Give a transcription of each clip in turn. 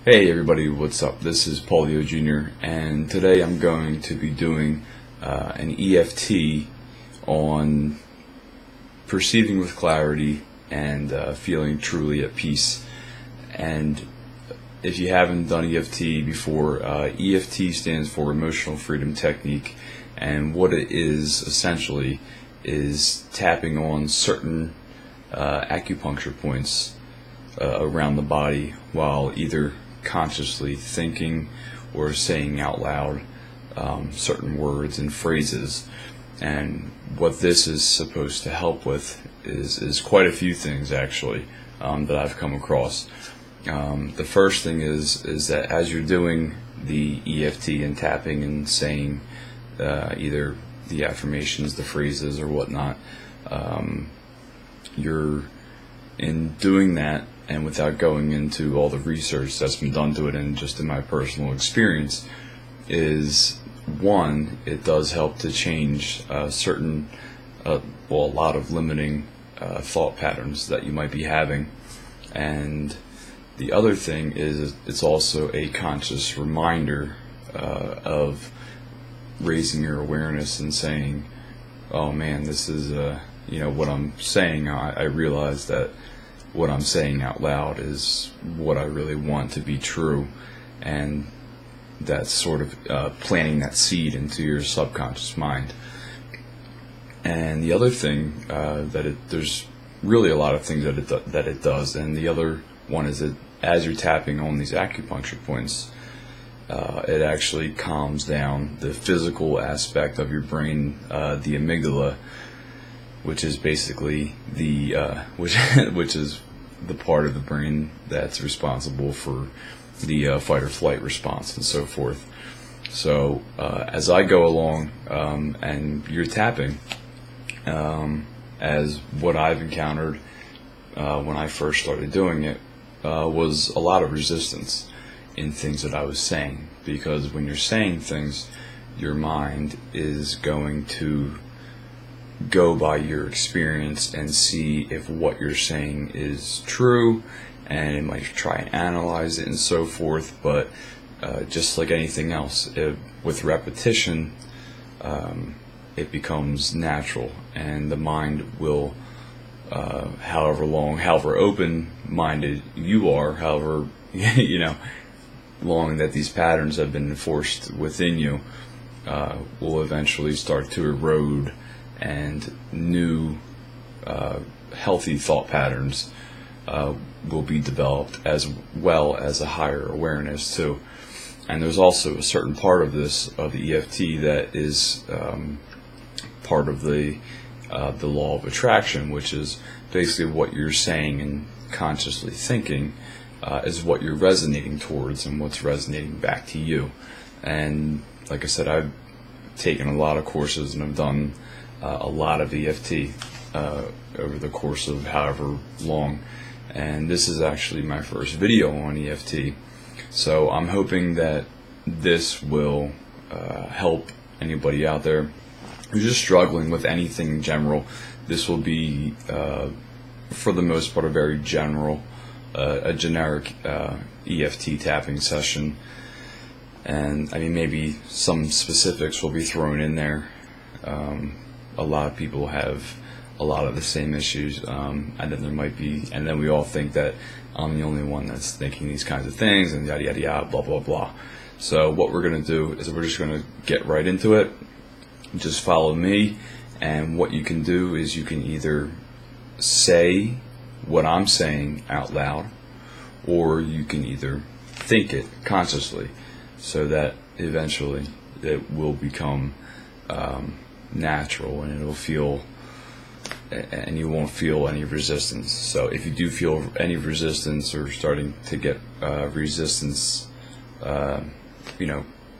Hey everybody, what's up? This is Paulio Jr. and today I'm going to be doing an EFT on perceiving with clarity and feeling truly at peace. And if you haven't done EFT before, EFT stands for Emotional Freedom Technique, and what it is essentially is tapping on certain acupuncture points around the body while either consciously thinking or saying out loud certain words and phrases. And what this is supposed to help with is quite a few things actually that I've come across. The first thing is that as you're doing the EFT and tapping and saying either the affirmations, the phrases, or whatnot, you're in doing that, and without going into all the research that's been done to it and just in my personal experience, is one, it does help to change certain, a lot of limiting thought patterns that you might be having. And the other thing is it's also a conscious reminder of raising your awareness and saying, oh man, this is what I'm saying. I realize that what I'm saying out loud is what I really want to be true, and that's sort of planting that seed into your subconscious mind. And the other thing there's really a lot of things that it does, and the other one is that as you're tapping on these acupuncture points, it actually calms down the physical aspect of your brain, the amygdala, which is basically the which is the part of the brain that's responsible for the fight or flight response and so forth. So as I go along and you're tapping, as what I've encountered when I first started doing it was a lot of resistance in things that I was saying, because when you're saying things, your mind is going to go by your experience and see if what you're saying is true, and it might try and analyze it and so forth. But just like anything else, with repetition, it becomes natural, and the mind will, however open-minded you are, however long that these patterns have been enforced within you, will eventually start to erode, and new healthy thought patterns will be developed, as well as a higher awareness too. And there's also a certain part of the EFT that is part of the law of attraction, which is basically what you're saying and consciously thinking is what you're resonating towards and what's resonating back to you. And like I said, I've taken a lot of courses and I've done a lot of EFT over the course of however long, and this is actually my first video on EFT, so I'm hoping that this will help anybody out there who's just struggling with anything in general. This will be for the most part a very general, a generic EFT tapping session, and I mean maybe some specifics will be thrown in there. A lot of people have a lot of the same issues, and then we all think that I'm the only one that's thinking these kinds of things, and yada yada yada, blah blah blah. So what we're going to do is we're just going to get right into it. Just follow me, and what you can do is you can either say what I'm saying out loud, or you can either think it consciously, so that eventually it will become natural, and you won't feel any resistance. So if you do feel any resistance or starting to get resistance,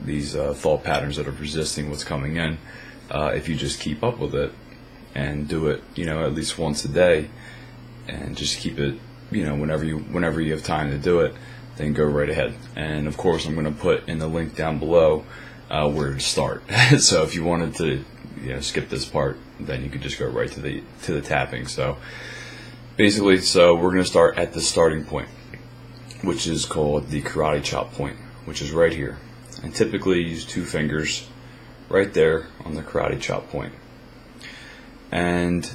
these thought patterns that are resisting what's coming in, if you just keep up with it and do it at least once a day, and just keep it whenever you have time to do it, then go right ahead. And of course I'm going to put in the link down below where to start. So if you wanted to skip this part, then you could just go right to the tapping. So basically, we're going to start at the starting point. which is called the karate chop point, which is right here. And typically use 2 fingers right there on the karate chop point. And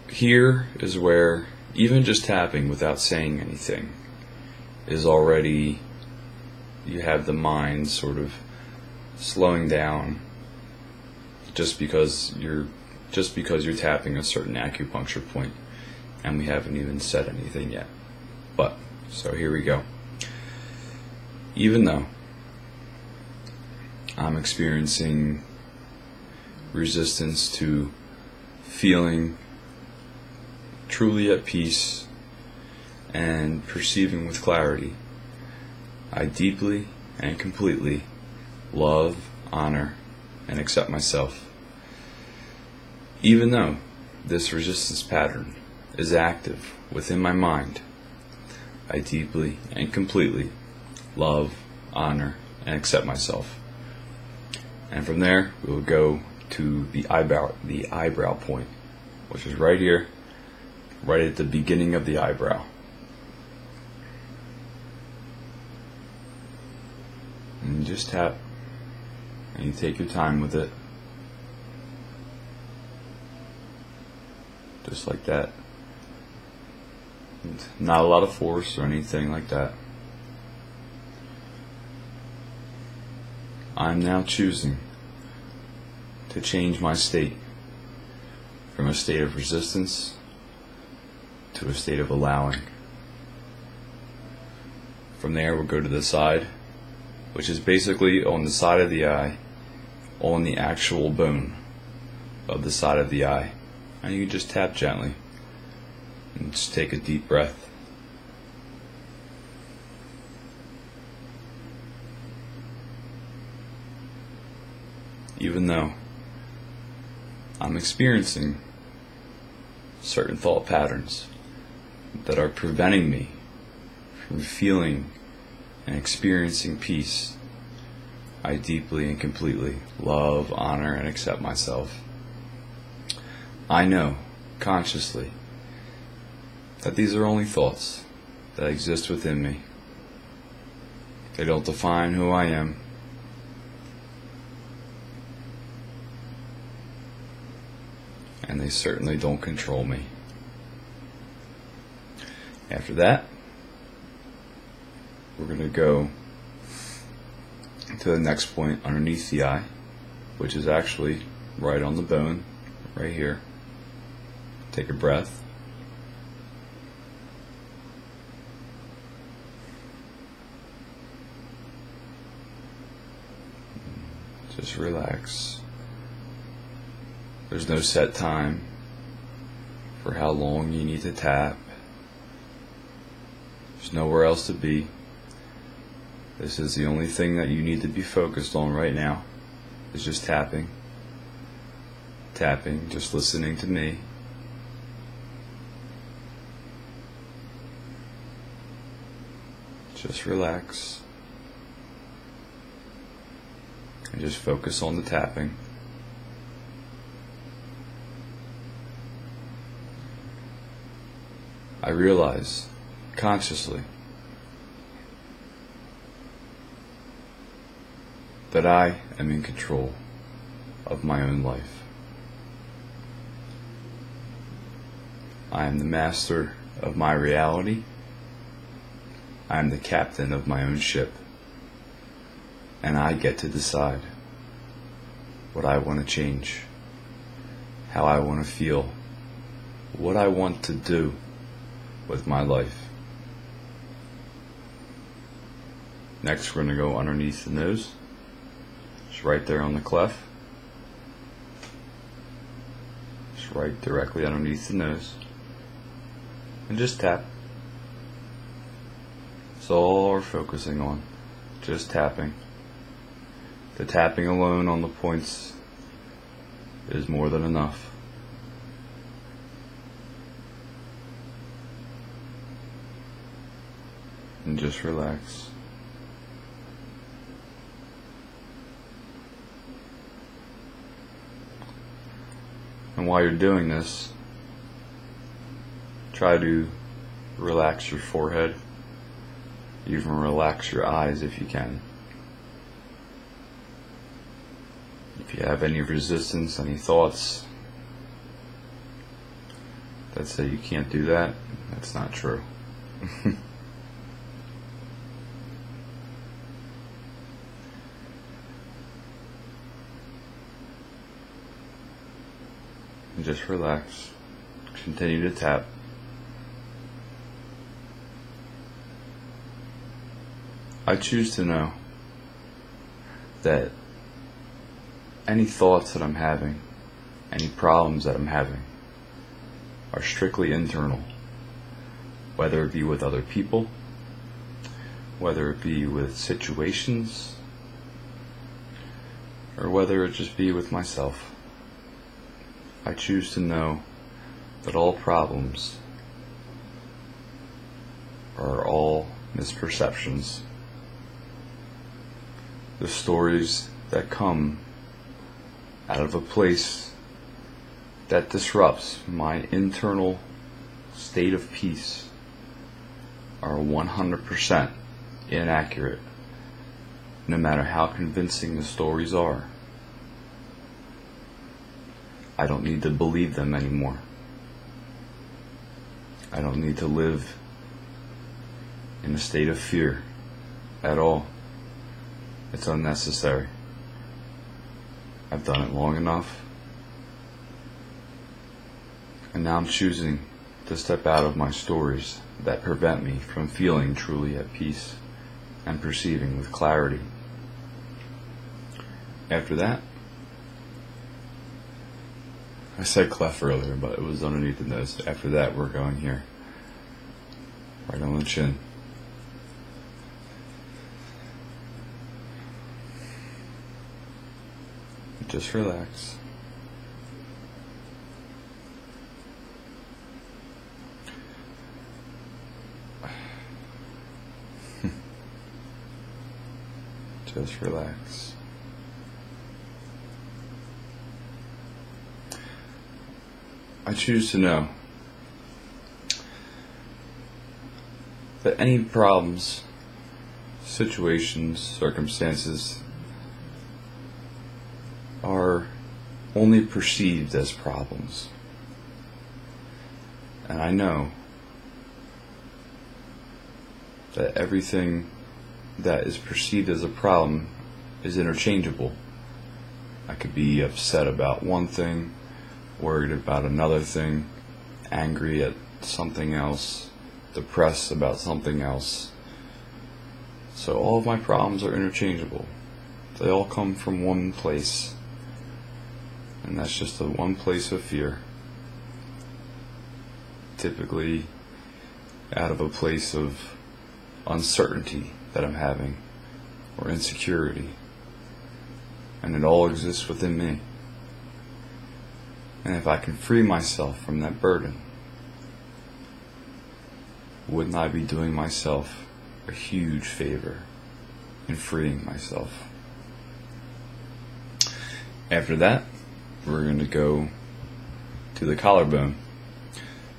here is where even just tapping without saying anything is already, you have the mind sort of slowing down just because you're tapping a certain acupuncture point, and we haven't even said anything yet. But so here we go. Even though I'm experiencing resistance to feeling truly at peace and perceiving with clarity, I deeply and completely love, honor, and accept myself. Even though this resistance pattern is active within my mind, I deeply and completely love, honor, and accept myself. And from there, we will go to the eyebrow point, which is right here, right at the beginning of the eyebrow. And you just tap, and you take your time with it, just like that. And not a lot of force or anything like that. I'm now choosing to change my state from a state of resistance to a state of allowing. From there, we'll go to the side, which is basically on the side of the eye, on the actual bone of the side of the eye. And you can just tap gently and just take a deep breath. Even though I'm experiencing certain thought patterns that are preventing me from feeling and experiencing peace, I deeply and completely love, honor, and accept myself. I know consciously that these are only thoughts that exist within me. They don't define who I am. And they certainly don't control me. After that, we're going to go to the next point underneath the eye, which is actually right on the bone, right here. Take a breath. Just relax. There's no set time for how long you need to tap. There's nowhere else to be. This is the only thing that you need to be focused on right now, is just tapping. Tapping, just listening to me. Just relax. And just focus on the tapping. I realize consciously that I am in control of my own life. I am the master of my reality. I am the captain of my own ship. And I get to decide what I want to change, how I want to feel, what I want to do with my life. Next, we're going to go underneath the nose. It's right there on the cleft. It's right directly underneath the nose. And just tap. That's all we're focusing on. Just tapping. The tapping alone on the points is more than enough. And just relax. And while you're doing this, try to relax your forehead, Even relax your eyes if you can. If you have any resistance, any thoughts that say you can't do that, that's not true. And just relax. Continue to tap. I choose to know that any thoughts that I'm having, any problems that I'm having, are strictly internal. Whether it be with other people, whether it be with situations, or whether it just be with myself. I choose to know that all problems are all misperceptions. The stories that come out of a place that disrupts my internal state of peace are 100% inaccurate, no matter how convincing the stories are. I don't need to believe them anymore. I don't need to live in a state of fear at all. It's unnecessary. I've done it long enough. And now I'm choosing to step out of my stories that prevent me from feeling truly at peace and perceiving with clarity. After that, I said clef earlier, but it was underneath the nose. After that, we're going here. Right on the chin. Just relax. Just relax. I choose to know that any problems, situations, circumstances are only perceived as problems. And I know that everything that is perceived as a problem is interchangeable. I could be upset about one thing, worried about another thing, angry at something else, depressed about something else. So all of my problems are interchangeable. They all come from one place, and that's just the one place of fear. Typically out of a place of uncertainty that I'm having, or insecurity, and it all exists within me. And if I can free myself from that burden, wouldn't I be doing myself a huge favor in freeing myself? After that, we're going to go to the collarbone.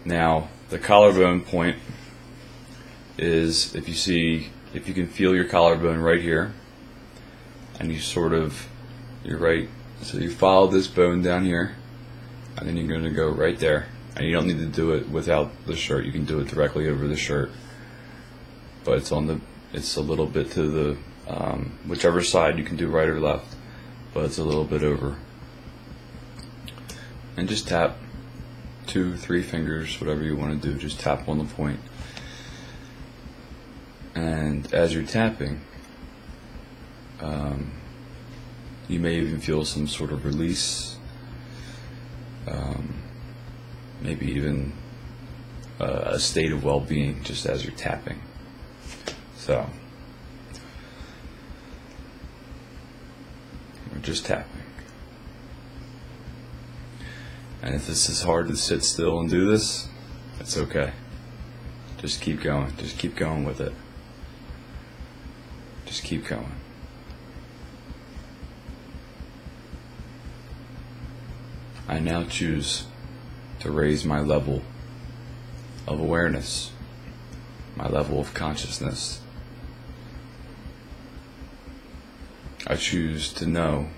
Now, the collarbone point is, if you can feel your collarbone right here, and you're right, so you follow this bone down here, and then you're going to go right there. And you don't need to do it without the shirt. You can do it directly over the shirt, but it's a little bit to the whichever side. You can do right or left, but it's a little bit over. And just tap 2-3 fingers, whatever you want to do. Just tap on the point. And as you're tapping, you may even feel some sort of release. Maybe even a state of well-being just as you're tapping. So, we're just tapping. And if this is hard to sit still and do this, it's okay. Just keep going. Just keep going with it. Just keep going. I now choose to raise my level of awareness, my level of consciousness, I choose to know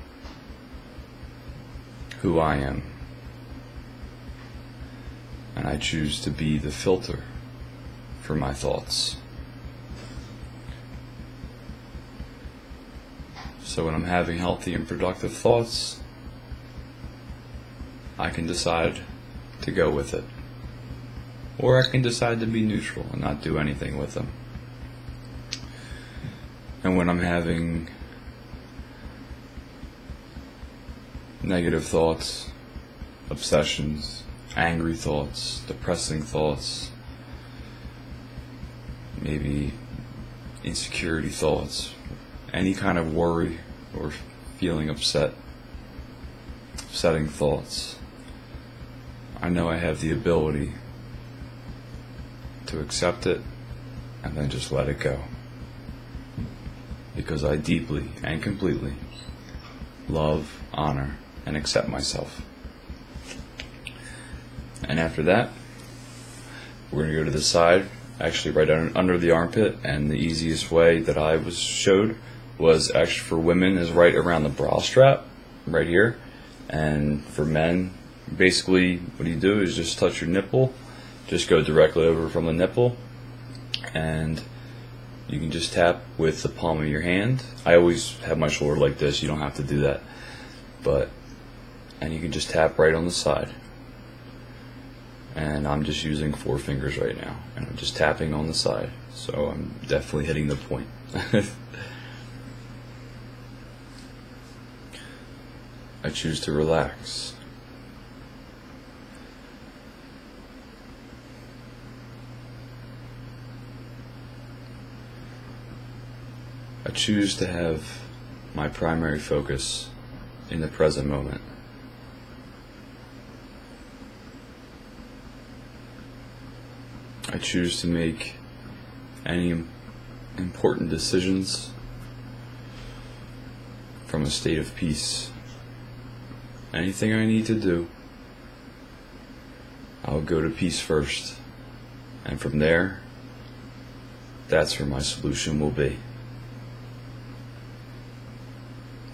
who I am, and I choose to be the filter for my thoughts. So when I'm having healthy and productive thoughts, I can decide to go with it. Or I can decide to be neutral and not do anything with them. And when I'm having negative thoughts, obsessions, angry thoughts, depressing thoughts, maybe insecurity thoughts, any kind of worry or feeling upsetting thoughts, I know I have the ability to accept it and then just let it go. Because I deeply and completely love, honor, and accept myself. And after that, we're going to go to the side, actually right under the armpit, and the easiest way that I was showed was actually for women is right around the bra strap, right here. And for men, basically what you do is just touch your nipple, just go directly over from the nipple, and you can just tap with the palm of your hand. I always have my shoulder like this, you don't have to do that. And you can just tap right on the side. And I'm just using 4 fingers right now, and I'm just tapping on the side. So I'm definitely hitting the point. I choose to relax. I choose to have my primary focus in the present moment. I choose to make any important decisions from a state of peace. Anything I need to do, I'll go to peace first, and from there, that's where my solution will be.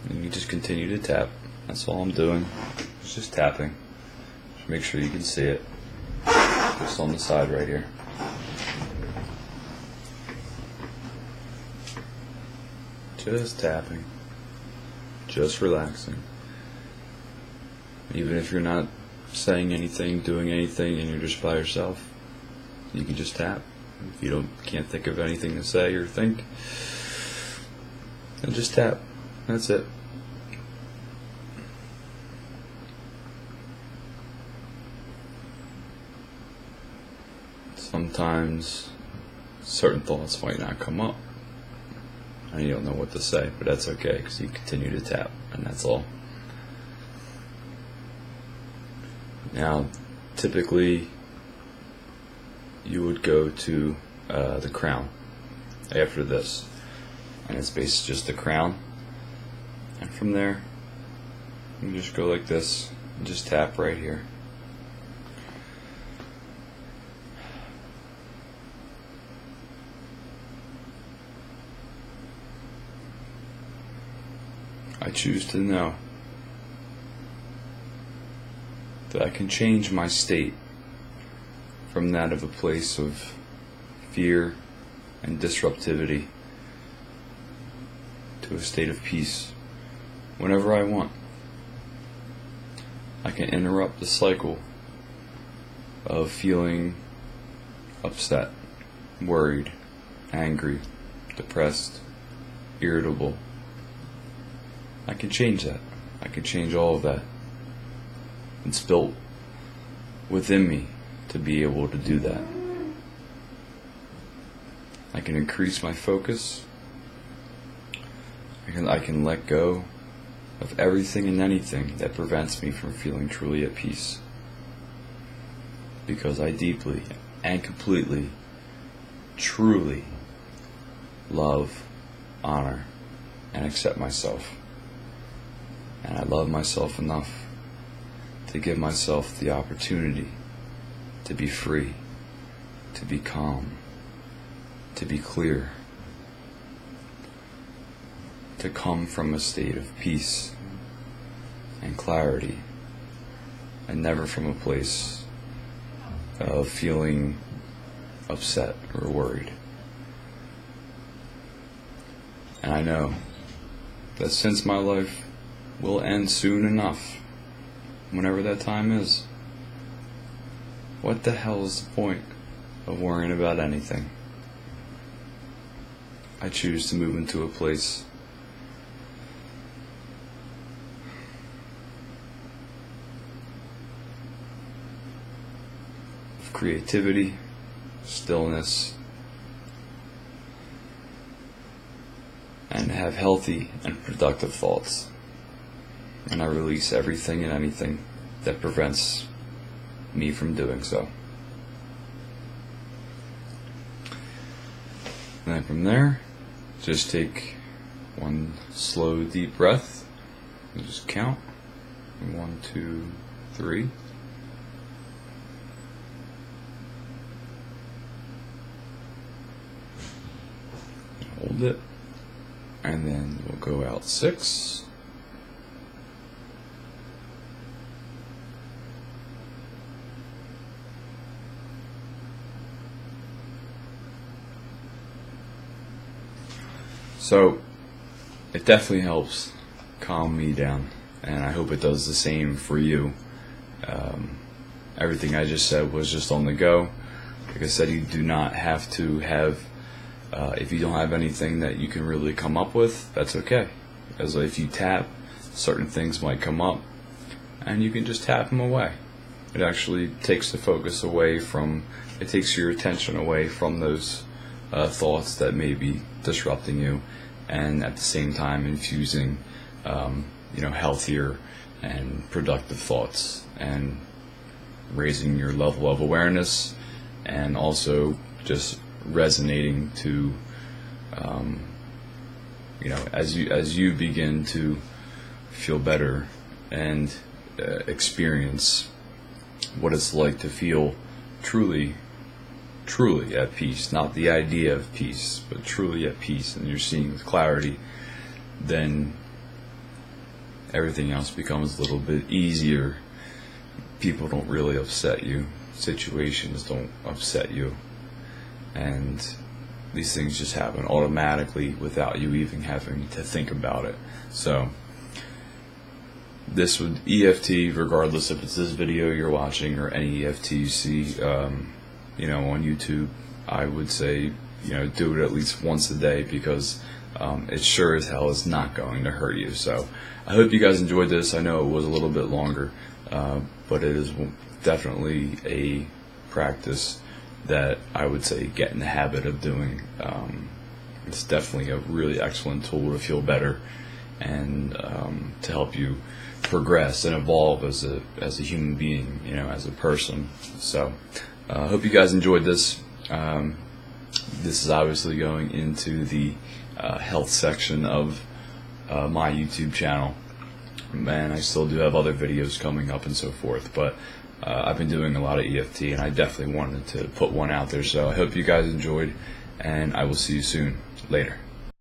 And you just continue to tap. That's all I'm doing. It's just tapping. Just make sure you can see it. Just on the side right here. Just tapping. Just relaxing. Even if you're not saying anything, doing anything, and you're just by yourself, you can just tap. If you can't think of anything to say or think, then just tap. That's it. Sometimes certain thoughts might not come up, and you don't know what to say, but that's okay, because you continue to tap, and that's all. Now, typically, you would go to the crown after this, and it's basically just the crown, and from there, you can just go like this, and just tap right here. I choose to know that I can change my state from that of a place of fear and disruptivity to a state of peace whenever I want. I can interrupt the cycle of feeling upset, worried, angry, depressed, irritable. I can change that. I can change all of that. It's built within me to be able to do that. I can increase my focus. I can let go of everything and anything that prevents me from feeling truly at peace. Because I deeply and completely, truly love, honor, and accept myself. And I love myself enough to give myself the opportunity to be free, to be calm, to be clear, to come from a state of peace and clarity, and never from a place of feeling upset or worried. And I know that since my life will end soon enough, whenever that time is, what the hell is the point of worrying about anything? I choose to move into a place of creativity, stillness, and have healthy and productive thoughts. And I release everything and anything that prevents me from doing so. And then from there, just take one slow, deep breath and just count. 1, 2, 3. Hold it. And then we'll go out 6. So it definitely helps calm me down, and I hope it does the same for you. Everything I just said was just on the go. Like I said, you do not have to have, if you don't have anything that you can really come up with, that's okay. As if you tap, certain things might come up, and you can just tap them away. It actually takes the focus away from, it takes your attention away from those thoughts that may be disrupting you, and at the same time infusing healthier and productive thoughts, and raising your level of awareness, and also just resonating to as you begin to feel better and experience what it's like to feel truly at peace, not the idea of peace, but truly at peace, and you're seeing with clarity, then everything else becomes a little bit easier. People don't really upset you. Situations don't upset you. And these things just happen automatically without you even having to think about it. So this would EFT, regardless if it's this video you're watching or any EFT you see on YouTube, I would say do it at least once a day, because it sure as hell is not going to hurt you. So I hope you guys enjoyed this. I know it was a little bit longer, but it is definitely a practice that I would say get in the habit of doing. It's definitely a really excellent tool to feel better and to help you progress and evolve as a human being, as a person. So I hope you guys enjoyed this. This is obviously going into the health section of my YouTube channel, and I still do have other videos coming up and so forth, but I've been doing a lot of EFT, and I definitely wanted to put one out there. So I hope you guys enjoyed, and I will see you soon. Later.